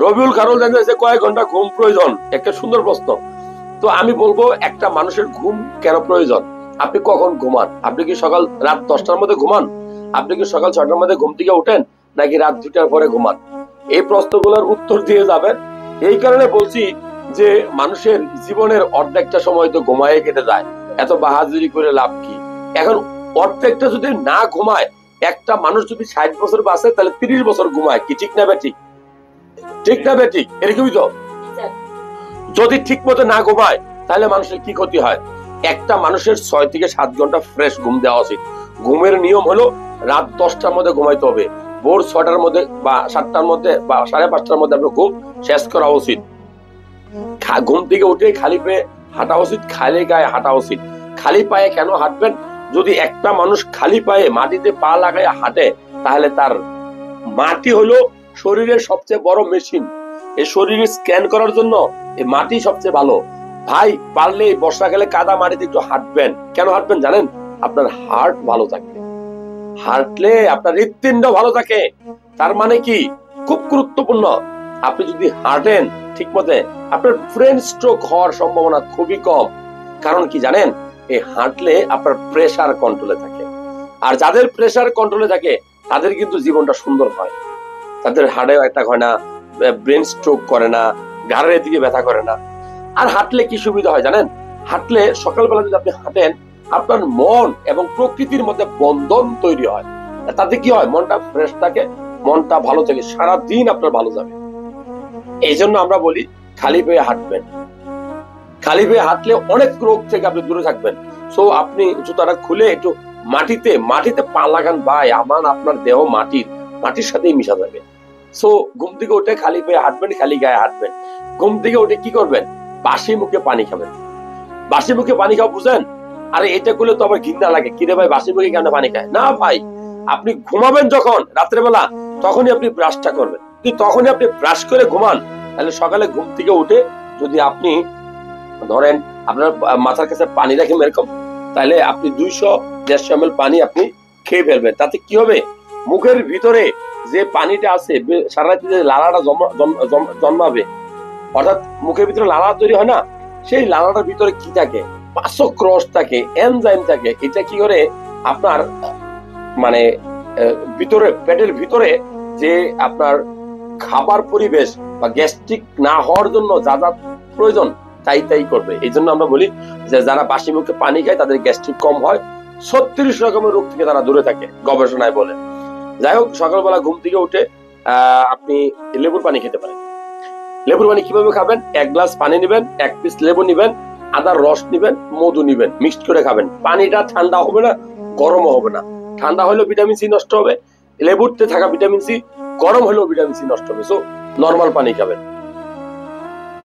রবিউল খারুল জানিয়েছে কয়েক ঘন্টা ঘুম প্রয়োজন, একটা সুন্দর প্রশ্ন। তো আমি বলবো একটা মানুষের ঘুম কেন প্রয়োজন? আপনি কখন ঘুমান? আপনি কি সকাল রাত 10টার মধ্যে ঘুমান? আপনি কি সকাল 6টার মধ্যে ঘুম থেকে উঠেন, নাকি রাত 2টার পরে ঘুমান? এই প্রশ্নগুলোর উত্তর দিয়ে যাবেন। এই কারণে বলছি যে মানুষের জীবনের অর্ধেকটা সময় তো ঘুমায় কেটে যায়, এত বাহাদুরি করে লাভ কি? এখন অর্ধেকটা যদি না ঘুমায়, একটা মানুষ যদি 60 বছর বাঁচে তাহলে 30 বছর ঘুমায়, কি ঠিক না বেঠিক? ঠিক না বেঠিক? এরকমই তো। যদি ঠিক মতো না ঘুমায় তাহলে মানুষের কি ক্ষতি হয়? একটা মানুষের 6 থেকে 7 ঘন্টা ফ্রেশ ঘুম দেওয়া উচিত। ঘুমের নিয়ম হলো রাত 10টার মধ্যে ঘুমাইতে হবে, ভোর 6টার মধ্যে বা 7টার মধ্যে বা 5:30টার মধ্যে আপনার ঘুম শেষ করা উচিত। ঘুম থেকে উঠে খালি পেয়ে হাঁটা উচিত, খালি গায়ে হাঁটা উচিত। খালি পায়ে কেন হাঁটবেন? যদি একটা মানুষ খালি পায়ে মাটিতে পা লাগায় হাঁটে, তাহলে তার মাটি হলো শরীরের সবচেয়ে বড় মেশিন। এই শরীরে স্ক্যান করার জন্য এই মাটি সবচেয়ে ভালো। ভাই, পারলে বর্ষাকালে কাদা মাটিতে একটু হাঁটবেন। কেন হাঁটবেন জানেন? আপনার হার্ট ভালো থাকে। হাঁটলে আপনার হৃৎপিণ্ড ভালো থাকে। তার মানে কি? খুব গুরুত্বপূর্ণ। আপনি যদি হাঁটেন ঠিক মতে, আপনার ব্রেন স্ট্রোক হওয়ার সম্ভাবনা খুবই কম। কারণ কি জানেন? এই হাঁটলে আপনার প্রেসার কন্ট্রোলে থাকে। আর যাদের প্রেসার কন্ট্রোলে থাকে তাদের কিন্তু জীবনটা সুন্দর হয়। তাদের হাড়েও একটা হয় না, ব্রেন স্ট্রোক করে না, ঘাড়ের দিকে ব্যথা করে না। আর হাঁটলে কি সুবিধা হয় জানেন? হাঁটলে সকালবেলা যদি আপনি হাঁটেন, আপনার মন এবং প্রকৃতির মধ্যে বন্ধন তৈরি হয়। তাতে কি হয়? মনটা ফ্রেশ থাকে, মনটা ভালো থাকে, সারাদিন আপনার ভালো যাবে। এই জন্য আমরা বলি খালি পেয়ে হাঁটবেন। খালি পেয়ে হাঁটলে অনেক রোগ থেকে আপনি দূরে থাকবেন। সো আপনি জুতাটা খুলে একটু মাটিতে মাটিতে পা লাগান ভাই, আপনার দেহ মাটির সাথেই মিশা যাবে। সো ঘুম থেকে উঠে খালি পেয়ে হাঁটবেন, খালি গায়ে হাঁটবেন। ঘুম থেকে উঠে কি করবেন? বাসি মুখে পানি খাবেন। বাসি মুখে পানি খাওয়া বুঝেন? আরে এটা করলে তো আবার ঘৃণা লাগে, কিরে ভাই বাসি মুখে কেন পানি খায়? না ভাই, আপনি ঘুমাবেন যখন রাত্রেবেলা, তখনই আপনি ব্রাশটা করবেন। তখনই আপনি ব্রাশ করে ঘুমান, তাহলে সকালে ঘুম থেকে উঠে যদি আপনি ধরেন আপনার মাথার কাছে পানি রাখেন এরকম, তাহলে আপনি 200-150 ml পানি আপনি খেয়ে ফেলবেন। তাতে কি হবে? মুখের ভিতরে যে পানিটা আছে, সারা রাতে যে লালাটা জন্মাবে, অর্থাৎ মুখের ভিতরে লালা তৈরি হয় না, সেই লালাটার ভিতরে কি থাকে? পাচক রস থাকে, এনজাইম থাকে। এটা কি করে আপনার মানে ভিতরে, পেটের ভিতরে যে আপনার খাবার পরিবেশ বা গ্যাস্ট্রিক না হওয়ার জন্য যা যা প্রয়োজন তাই করবে। এই জন্য আমরা বলি যে যারা বাসি মুখে পানি খায় তাদের গ্যাস্ট্রিক কম হয়, 36 রকমের রোগ থেকে তারা দূরে থাকে, গবেষণায় বলে। যাই হোক, সকালবেলা ঘুম থেকে উঠে আপনি লেবুর পানি খেতে পারেন। লেবুর পানি কিভাবে খাবেন? 1 গ্লাস পানি নেবেন, 1 পিস লেবু নিবেন, আদার রস নিবেন, মধু নিবেন, মিক্সড করে খাবেন। পানিটা ঠান্ডা হবে না, গরমও হবে না। ঠান্ডা হলেও ভিটামিন সি নষ্ট হবে, লেবুতে থাকা ভিটামিন সি গরম হলেও ভিটামিন সি নষ্ট হবে। সো নরমাল পানি খাবেন।